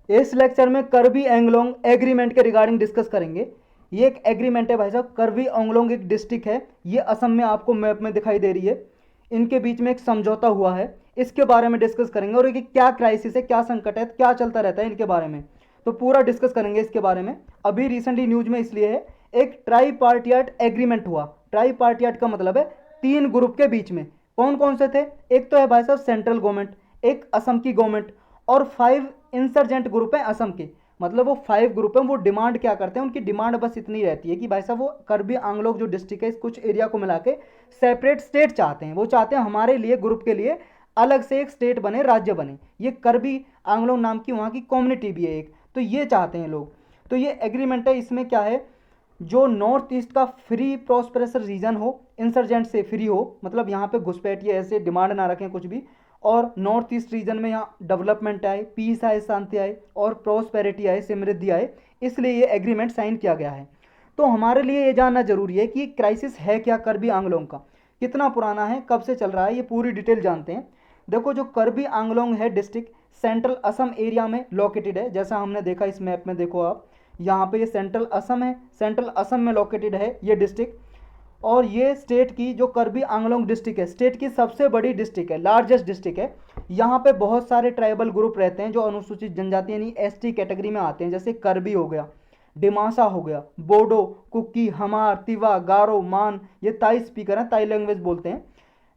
इस लेक्चर में करबी एंगलोंग एग्रीमेंट के रिगार्डिंग डिस्कस करेंगे। ये एक एग्रीमेंट है भाई साहब। करबी एंगलोंग एक डिस्ट्रिक्ट है, ये असम में आपको मैप में दिखाई दे रही है। इनके बीच में एक समझौता हुआ है, इसके बारे में डिस्कस करेंगे। और ये क्या क्राइसिस है, क्या संकट है, क्या चलता रहता है, इनके बारे में तो पूरा डिस्कस करेंगे इसके बारे में। अभी रिसेंटली न्यूज में इसलिए है, एक ट्राई पार्टियाट एग्रीमेंट हुआ। ट्राई पार्टियाट का मतलब है 3 ग्रुप के बीच में। कौन कौन से थे? एक तो है भाई साहब सेंट्रल गवर्नमेंट, एक असम की गवर्नमेंट, और 5 इंसर्जेंट ग्रुप है असम के। मतलब वो 5 ग्रुप हैं। वो डिमांड क्या करते हैं, उनकी डिमांड बस इतनी रहती है कि भाई साहब वो करबी आंगलोग जो डिस्ट्रिक्ट है, इस कुछ एरिया को मिला के सेपरेट स्टेट चाहते हैं। वो चाहते हैं हमारे लिए, ग्रुप के लिए अलग से एक स्टेट बने, राज्य बने। ये करबी आंगलोग नाम की वहाँ की कम्युनिटी भी है एक, तो ये चाहते हैं लोग। तो ये एग्रीमेंट है, इसमें क्या है, जो नॉर्थ ईस्ट का फ्री प्रॉस्पेरस रीजन हो, इंसर्जेंट से फ्री हो, मतलब यहाँ पे घुसपैठिए ऐसे डिमांड ना रखें कुछ भी, और नॉर्थ ईस्ट रीजन में यहाँ डेवलपमेंट आए, पीस आए, शांति आए, और प्रॉस्पेरिटी आए, समृद्धि आए, इसलिए ये एग्रीमेंट साइन किया गया है। तो हमारे लिए ये जानना जरूरी है कि क्राइसिस है क्या करबी आंगलोंग का, कितना पुराना है, कब से चल रहा है, ये पूरी डिटेल जानते हैं। देखो, जो करबी आंगलोंग है डिस्ट्रिक्ट, सेंट्रल असम एरिया में लोकेटेड है। जैसा हमने देखा इस मैप में, देखो आप, यहाँ पे ये सेंट्रल असम है, सेंट्रल असम में लोकेटेड है ये डिस्ट्रिक्ट। और ये स्टेट की, जो करबी आंगलोंग डिस्ट्रिक्ट है, स्टेट की सबसे बड़ी डिस्ट्रिक्ट है, लार्जेस्ट डिस्ट्रिक्ट है। यहाँ पे बहुत सारे ट्राइबल ग्रुप रहते हैं जो अनुसूचित जनजाति यानी एसटी कैटेगरी में आते हैं, जैसे करबी हो गया, डिमासा हो गया, बोडो, कुकी, हमार, तिवा, गारो, मान, ये ताई स्पीकर हैं, ताई लैंग्वेज बोलते हैं,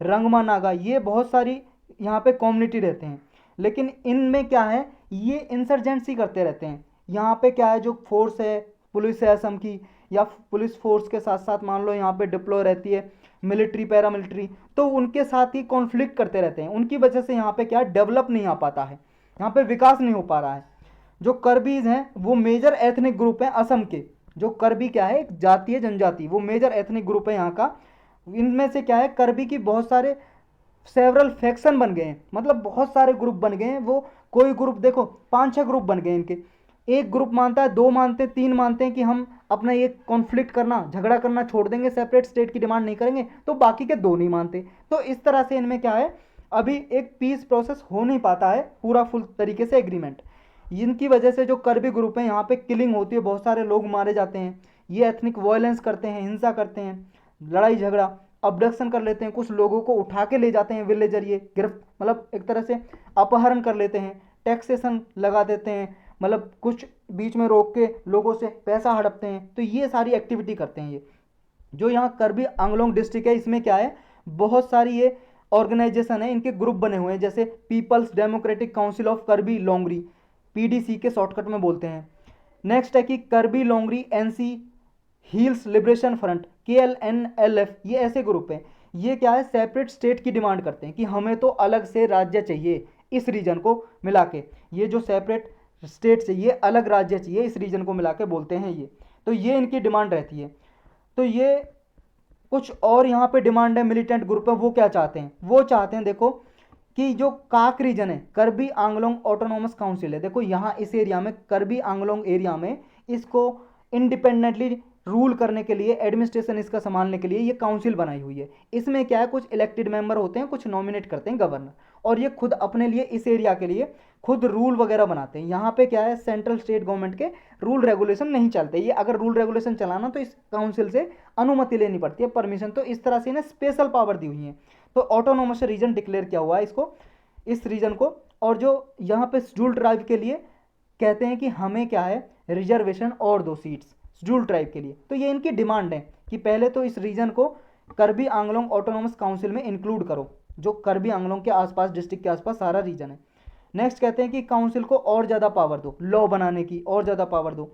रंगमा नागा, ये बहुत सारी यहाँ पे कम्युनिटी रहते हैं। लेकिन इनमें क्या है, ये इंसर्जेंसी करते रहते हैं। यहाँ पे क्या है, जो फोर्स है, पुलिस है असम की, या पुलिस फोर्स के साथ साथ मान लो यहाँ पे डिप्लॉय रहती है मिलिट्री, पैरामिलिट्री, तो उनके साथ ही कॉन्फ्लिक्ट करते रहते हैं। उनकी वजह से यहाँ पे क्या डेवलप नहीं आ पाता है, यहाँ पे विकास नहीं हो पा रहा है। जो करबीज हैं वो मेजर एथनिक ग्रुप हैं असम के। जो करबी क्या है, एक जातीय जनजाति, वो मेजर एथनिक ग्रुप है यहाँ का। इनमें से क्या है, करबी की बहुत सारे सेवरल फैक्शन बन गए हैं, मतलब बहुत सारे ग्रुप बन गए हैं। वो कोई ग्रुप देखो, 5-6 ग्रुप बन गए इनके। एक ग्रुप मानता है, 2 मानते हैं, 3 मानते हैं कि हम अपना ये कॉन्फ्लिक्ट करना, झगड़ा करना छोड़ देंगे, सेपरेट स्टेट की डिमांड नहीं करेंगे, तो बाकी के 2 नहीं मानते। तो इस तरह से इनमें क्या है, अभी एक पीस प्रोसेस हो नहीं पाता है पूरा फुल तरीके से एग्रीमेंट। इनकी वजह से जो करबी ग्रुप है, यहाँ पे किलिंग होती है, बहुत सारे लोग मारे जाते हैं। ये एथनिक वायलेंस करते हैं, हिंसा करते हैं, लड़ाई झगड़ा, अबडक्शन कर लेते हैं, कुछ लोगों को उठा के ले जाते हैं विलेजर, ये गिरफ्त मतलब एक तरह से अपहरण कर लेते हैं, टैक्सेशन लगा देते हैं, मतलब कुछ बीच में रोक के लोगों से पैसा हड़पते हैं। तो ये सारी एक्टिविटी करते हैं ये। जो यहाँ करबी आंगलोंग डिस्ट्रिक्ट है, इसमें क्या है, बहुत सारी ये ऑर्गेनाइजेशन है, इनके ग्रुप बने हुए हैं, जैसे पीपल्स डेमोक्रेटिक काउंसिल ऑफ करबी लोंगरी, पीडीसी के शॉर्टकट में बोलते हैं। नेक्स्ट है कि करबी Longri NC heels liberation front, KLNLF, ये ऐसे ग्रुप हैं। ये क्या है, सेपरेट स्टेट की डिमांड करते हैं कि हमें तो अलग से राज्य चाहिए इस रीजन को मिला के। ये जो सेपरेट स्टेट चाहिए, अलग राज्य चाहिए, इस रीजन को मिला के बोलते हैं ये। तो ये इनकी डिमांड रहती है। तो ये कुछ और यहाँ पे डिमांड है, मिलिटेंट ग्रुप है, वो क्या चाहते हैं, वो चाहते हैं देखो कि जो काक रीजन है, करबी आंगलोंग ऑटोनोमस काउंसिल है, देखो यहाँ इस एरिया में, करबी आंगलोंग एरिया में, इसको इंडिपेंडेंटली रूल करने के लिए, एडमिनिस्ट्रेशन इसका संभालने के लिए ये काउंसिल बनाई हुई है। इसमें क्या है, कुछ इलेक्टेड मेंबर होते हैं, कुछ नॉमिनेट करते हैं गवर्नर, और ये खुद अपने लिए, इस एरिया के लिए खुद रूल वगैरह बनाते हैं। यहाँ पे क्या है, सेंट्रल स्टेट गवर्नमेंट के रूल रेगुलेशन नहीं चलते। ये अगर रूल रेगुलेशन चलाना तो इस काउंसिल से अनुमति लेनी पड़ती है, परमिशन। तो इस तरह से इन्हें स्पेशल पावर दी हुई है। तो ऑटोनोमस रीजन डिक्लेयर किया हुआ है इसको, इस रीजन को। और जो यहाँ पे शेड्यूल ट्राइब के लिए कहते हैं कि हमें क्या है, रिजर्वेशन और 2 सीट्स शेड्यूल ट्राइब के लिए। तो ये इनकी डिमांड है कि पहले तो इस रीजन को करबी आंगलोंग ऑटोनोमस काउंसिल में इंक्लूड करो, जो करबी आंगलोंग के आसपास, डिस्ट्रिक्ट के आसपास सारा रीजन है। नेक्स्ट कहते हैं कि काउंसिल को और ज़्यादा पावर दो, लॉ बनाने की और ज़्यादा पावर दो।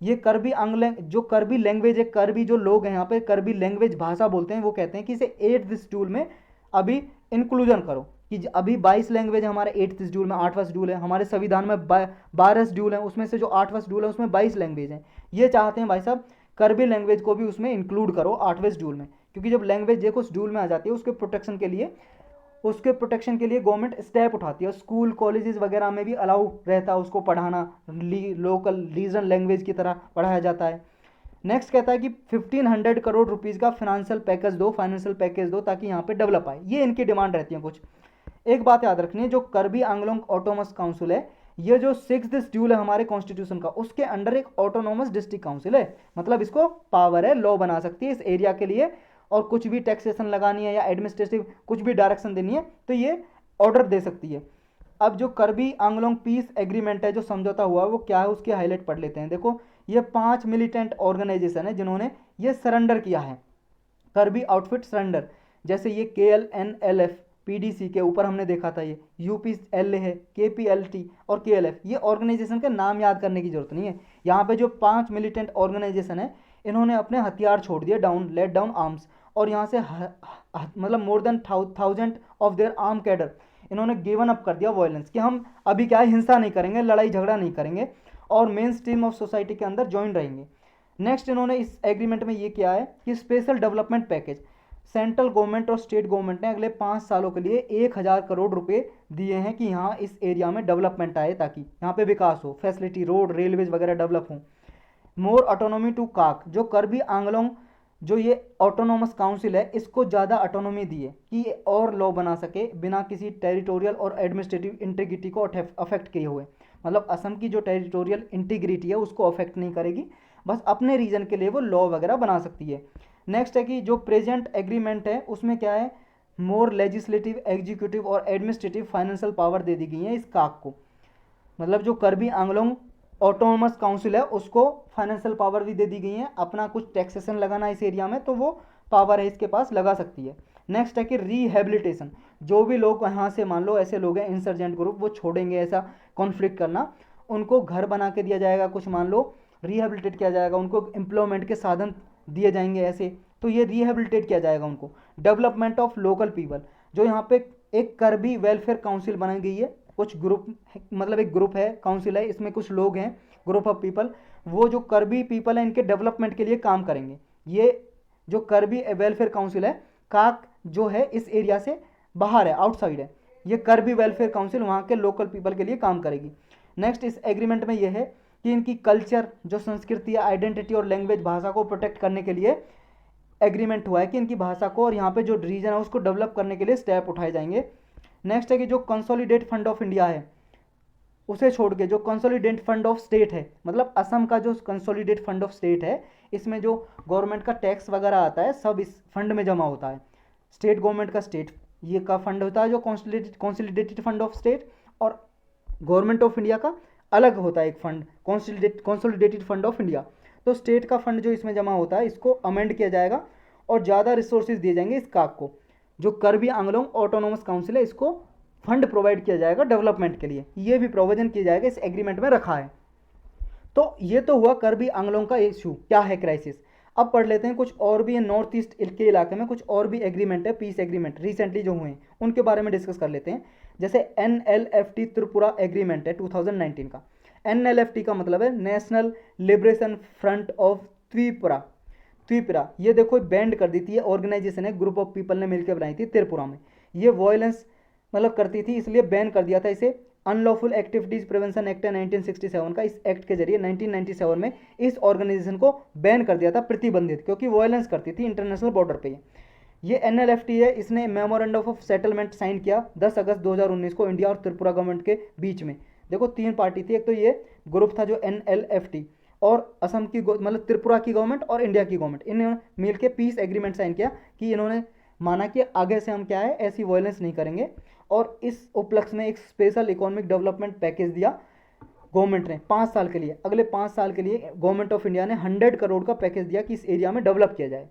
ये करबी आंगलेंग, जो करबी लैंग्वेज है, करबी जो लोग हैं यहाँ पे, करबी लैंग्वेज भाषा बोलते हैं, वो कहते हैं कि इसे 8th शेड्यूल में अभी इंक्लूजन करो। कि अभी 22 लैंग्वेज है हमारे 8th शेड्यूल में, 8वां शेड्यूल है हमारे संविधान में, 12 शेड्यूल है, उसमें से जो 8वां शेड्यूल है उसमें 22 लैंग्वेज हैं। ये चाहते हैं भाई साहब करबी लैंग्वेज को भी उसमें इंक्लूड करो 8वें शेड्यूल में, क्योंकि जब लैंग्वेज देखो शेड्यूल में आ जाती है, उसके प्रोटेक्शन के लिए गवर्नमेंट स्टेप उठाती है। स्कूल कॉलेजेस वगैरह में भी अलाउ रहता है उसको पढ़ाना, लोकल रीजनल लैंग्वेज की तरह पढ़ाया जाता है। नेक्स्ट कहता है कि 1500 करोड़ रुपीज़ का फाइनेंशियल पैकेज दो ताकि यहाँ पे डेवलप आए। ये इनकी डिमांड रहती है कुछ। एक बात याद रखनी है, जो करबी आंगलोंग ऑटोनोमस काउंसिल है, ये जो 6th शेड्यूल है हमारे कॉन्स्टिट्यूशन का, उसके अंडर एक ऑटोनोमस डिस्ट्रिक्ट काउंसिल है, मतलब इसको पावर है, लॉ बना सकती है इस एरिया के लिए, और कुछ भी टैक्सेशन लगानी है या एडमिनिस्ट्रेटिव कुछ भी डायरेक्शन देनी है तो ये ऑर्डर दे सकती है। अब जो करबी आंगलोंग पीस एग्रीमेंट है, जो समझौता हुआ है, वो क्या है उसकी हाईलाइट पढ़ लेते हैं। देखो ये 5 मिलिटेंट ऑर्गेनाइजेशन है जिन्होंने ये सरेंडर किया है, करबी आउटफिट सरेंडर। जैसे ये KLNLF PDC के ऊपर हमने देखा था, ये UPL है, KPLT और KLF, ये ऑर्गेनाइजेशन के नाम याद करने की जरूरत नहीं है। यहाँ पे जो 5 मिलिटेंट ऑर्गेनाइजेशन है इन्होंने अपने हथियार छोड़ दिए, लेट डाउन आर्म्स, और यहाँ से मतलब more than 1000 of their arm cadre इन्होंने गिवन अप कर दिया वायलेंस, कि हम अभी क्या है हिंसा नहीं करेंगे, लड़ाई झगड़ा नहीं करेंगे, और मेन स्ट्रीम ऑफ सोसाइटी के अंदर ज्वाइन रहेंगे। नेक्स्ट इन्होंने इस एग्रीमेंट में ये किया है कि special development package, central government और स्टेट गवर्नमेंट ने अगले 5 सालों के लिए 1000 करोड़ रुपए दिए हैं कि यहाँ इस एरिया में डेवलपमेंट आए, ताकि यहाँ पे विकास हो, फैसिलिटी, रोड, रेलवेज वगैरह डेवलप हों। मोर ऑटोनॉमी टू काक, जो करबी आंगलोंग जो ये ऑटोनोमस काउंसिल है इसको ज़्यादा ऑटोनॉमी दी है कि ये और लॉ बना सके बिना किसी टेरिटोरियल और एडमिनिस्ट्रेटिव इंटीग्रिटी को अफेक्ट किए हुए, मतलब असम की जो टेरिटोरियल इंटीग्रिटी है उसको अफेक्ट नहीं करेगी, बस अपने रीजन के लिए वो लॉ वगैरह बना सकती है। नेक्स्ट है कि जो प्रेजेंट एग्रीमेंट है उसमें क्या है, मोर लेजिस्लेटिव, एग्जीक्यूटिव और एडमिनिस्ट्रेटिव फाइनेंशियल पावर दे दी गई है इस काक को, मतलब जो करबी आंगलोंग ऑटोनोमस काउंसिल है उसको फाइनेंशियल पावर भी दे दी गई है, अपना कुछ टैक्सेशन लगाना इस एरिया में तो वो पावर है इसके पास, लगा सकती है। नेक्स्ट है कि रिहेबिलिटेशन, जो भी लोग यहाँ से मान लो ऐसे लोग हैं इंसर्जेंट ग्रुप, वो छोड़ेंगे ऐसा कॉन्फ्लिक्ट करना, उनको घर बना के दिया जाएगा, कुछ मान लो रिहेबिलिटेट किया जाएगा, उनको एम्प्लॉयमेंट के साधन दिए जाएंगे ऐसे, तो ये रिहेबिलिटेट किया जाएगा उनको। डेवलपमेंट ऑफ लोकल पीपल, जो यहाँ पे एक करबी वेलफेयर काउंसिल बनाई गई है, कुछ ग्रुप मतलब एक ग्रुप है, काउंसिल है, इसमें कुछ लोग हैं, ग्रुप ऑफ पीपल, वो जो करबी पीपल है इनके डेवलपमेंट के लिए काम करेंगे। ये जो करबी वेलफेयर काउंसिल है, काक जो है इस एरिया से बाहर है, आउटसाइड है, ये करबी वेलफेयर काउंसिल वहाँ के लोकल पीपल के लिए काम करेगी। नेक्स्ट इस एग्रीमेंट में यह है कि इनकी कल्चर, जो संस्कृति या आइडेंटिटी और लैंग्वेज, भाषा को प्रोटेक्ट करने के लिए एग्रीमेंट हुआ है कि इनकी भाषा को और यहाँ पे जो रीजन है उसको डेवलप करने के लिए स्टेप उठाए जाएंगे। नेक्स्ट है कि जो कंसोलिडेट फंड ऑफ इंडिया है उसे छोड़ के जो कंसोलिडेट फंड ऑफ स्टेट है, मतलब असम का जो कंसोलिडेट फंड ऑफ स्टेट है, इसमें जो गवर्नमेंट का टैक्स वगैरह आता है सब इस फंड में जमा होता है। स्टेट गवर्नमेंट का स्टेट ये का फंड होता है जो कंसोलिडेटेड फंड ऑफ स्टेट, और गवर्नमेंट ऑफ इंडिया का अलग होता है एक fund, consolidated fund of India. तो स्टेट का फंड जो इसमें जमा होता है इसको अमेंड किया जाएगा और ज़्यादा रिसोर्सेज दिए जाएंगे इस काक को, जो करबी आंगलोंग ऑटोनोमस काउंसिल है इसको फंड प्रोवाइड किया जाएगा डेवलपमेंट के लिए, ये भी प्रोविजन किया जाएगा, इस एग्रीमेंट में रखा है। तो ये तो हुआ करबी आंगलोंग का इशू, क्या है क्राइसिस। अब पढ़ लेते हैं कुछ और भी नॉर्थ ईस्ट के इलाके में कुछ और भी एग्रीमेंट है, पीस एग्रीमेंट रिसेंटली जो हुए हैं उनके बारे में डिस्कस कर लेते हैं। जैसे NLFT त्रिपुरा एग्रीमेंट है 2019 का। NLFT का मतलब है national liberation front of Tripura. Tripura ये देखो बैंड कर दी थी, ऑर्गेनाइजेशन है, ग्रुप ऑफ पीपल ने मिलकर बनाई थी त्रिपुरा में, ये वायलेंस मतलब करती थी इसलिए बैन कर दिया था इसे। अनलॉफुल एक्टिविटीज प्रिवेंशन एक्ट है 1967 का, इस एक्ट के जरिए 1997 में इस ऑर्गेनाइजेशन को बैन कर दिया था, प्रतिबंधित, क्योंकि वायलेंस करती थी इंटरनेशनल बॉर्डर पे। ये NLFT है, इसने मेमोरेंडम ऑफ सेटलमेंट साइन किया 10 अगस्त 2019 को इंडिया और त्रिपुरा गवर्नमेंट के बीच में। देखो 3 पार्टी थी, एक तो ये ग्रुप था जो NLFT, और असम की मतलब त्रिपुरा की गवर्नमेंट और इंडिया की गवर्नमेंट, इन्होंने मिलकर पीस एग्रीमेंट साइन किया कि इन्होंने माना कि आगे से हम क्या है ऐसी वायलेंस नहीं करेंगे, और इस उपलक्ष्य में एक स्पेशल इकोनॉमिक डेवलपमेंट पैकेज दिया गवर्नमेंट ने 5 साल के लिए। अगले 5 साल के लिए गवर्नमेंट ऑफ इंडिया ने 100 करोड़ का पैकेज दिया कि इस एरिया में डेवलप किया जाए।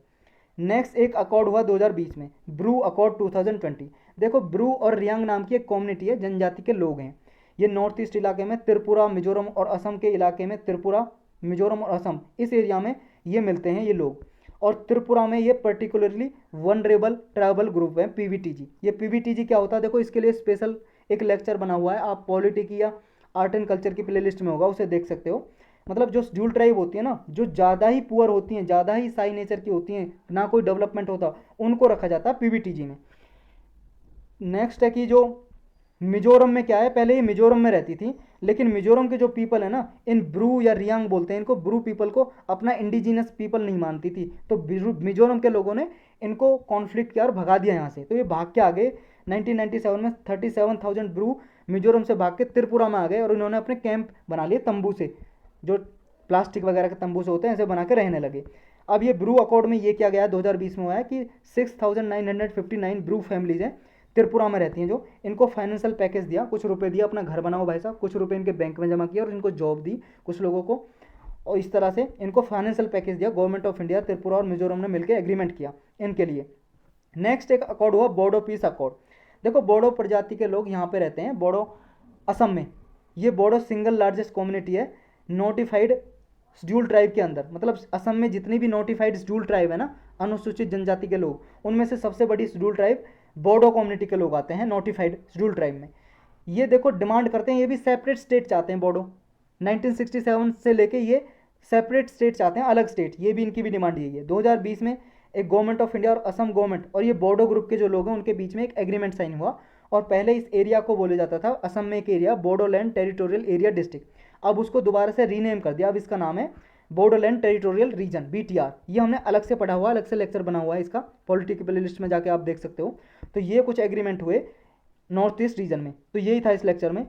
नेक्स्ट एक अकॉर्ड हुआ 2020 में, ब्रू अकॉर्ड 2020। देखो ब्रू और रियांग नाम की एक कम्युनिटी है, जनजाति के लोग हैं, ये नॉर्थ ईस्ट इलाके में त्रिपुरा, मिजोरम और असम के इलाके में, त्रिपुरा, मिजोरम और असम इस एरिया में ये मिलते हैं ये लोग, और त्रिपुरा में ये पर्टिकुलरली वनरेबल ट्राइबल ग्रुप है PVTG। ये PVTG क्या होता है देखो, इसके लिए स्पेशल एक लेक्चर बना हुआ है, आप पॉलिटी की या आर्ट एंड कल्चर की प्लेलिस्ट में होगा, उसे देख सकते हो। मतलब जो शेड्यूल ट्राइब होती है ना, जो ज़्यादा ही पुअर होती हैं, ज़्यादा ही साई नेचर की होती हैं, ना कोई डेवलपमेंट होता, उनको रखा जाता है PVTG में। नेक्स्ट है कि जो मिजोरम में क्या है, पहले ये मिजोरम में रहती थी, लेकिन मिजोरम के जो पीपल है ना, इन ब्रू या रियांग बोलते हैं इनको, ब्रू पीपल को अपना इंडिजिनस पीपल नहीं मानती थी, तो मिजोरम के लोगों ने इनको कॉन्फ्लिक्ट किया और भगा दिया यहाँ से, तो ये भाग के आ गए। 1997 में 37,000 ब्रू मिजोरम से भाग के त्रिपुरा में आ गए और इन्होंने अपने कैंप बना लिए तंबू से, जो प्लास्टिक वगैरह के तंबू से होते हैं, ऐसे बना के रहने लगे। अब ये ब्रू अकॉर्ड में ये किया गया 2020 में हुआ है कि 6,959 ब्रू फैमिलीज हैं त्रिपुरा में रहती हैं, जो इनको फाइनेंशियल पैकेज दिया, कुछ रुपए दिया, अपना घर बनाओ भाई साहब, कुछ रुपए इनके बैंक में जमा किया और इनको जॉब दी कुछ लोगों को, और इस तरह से इनको फाइनेंशियल पैकेज दिया। गवर्नमेंट ऑफ इंडिया, त्रिपुरा और मिजोरम ने मिलकर एग्रीमेंट किया इनके लिए। नेक्स्ट एक अकॉर्ड हुआ बोडो पीस अकॉर्ड। देखो बोडो प्रजाति के लोग यहाँ पे रहते हैं, बोडो असम में। ये बोडो सिंगल लार्जेस्ट कम्युनिटी है नोटिफाइड शेड्यूल ट्राइब के अंदर, मतलब असम में जितनी भी नोटिफाइड शेड्यूल ट्राइब है ना, अनुसूचित जनजाति के लोग, उनमें से सबसे बड़ी शेड्यूल ट्राइब बोडो कम्युनिटी के लोग आते हैं नोटिफाइड शेड्यूल ट्राइब में। ये देखो डिमांड करते हैं, ये भी सेपरेट स्टेट चाहते हैं बोडो, 1967 से लेके ये सेपरेट स्टेट चाहते हैं, अलग स्टेट, ये भी इनकी भी डिमांड यही है। 2020 में एक गवर्नमेंट ऑफ इंडिया और असम गवर्नमेंट और ये बोडो ग्रुप के जो लोग हैं उनके बीच में एक एग्रीमेंट साइन हुआ, और पहले इस एरिया को बोला जाता था असम में एक area Bodoland territorial area district, अब उसको दोबारा से रीनेम कर दिया, अब इसका नाम है बोडोलैंड टेरिटोरियल रीजन BTR। ये हमने अलग से पढ़ा हुआ, अलग से लेक्चर बना हुआ है इसका, पॉलिटिकल प्ले लिस्ट में जाके आप देख सकते हो। तो ये कुछ एग्रीमेंट हुए नॉर्थ ईस्ट रीजन में, तो यही था इस लेक्चर में।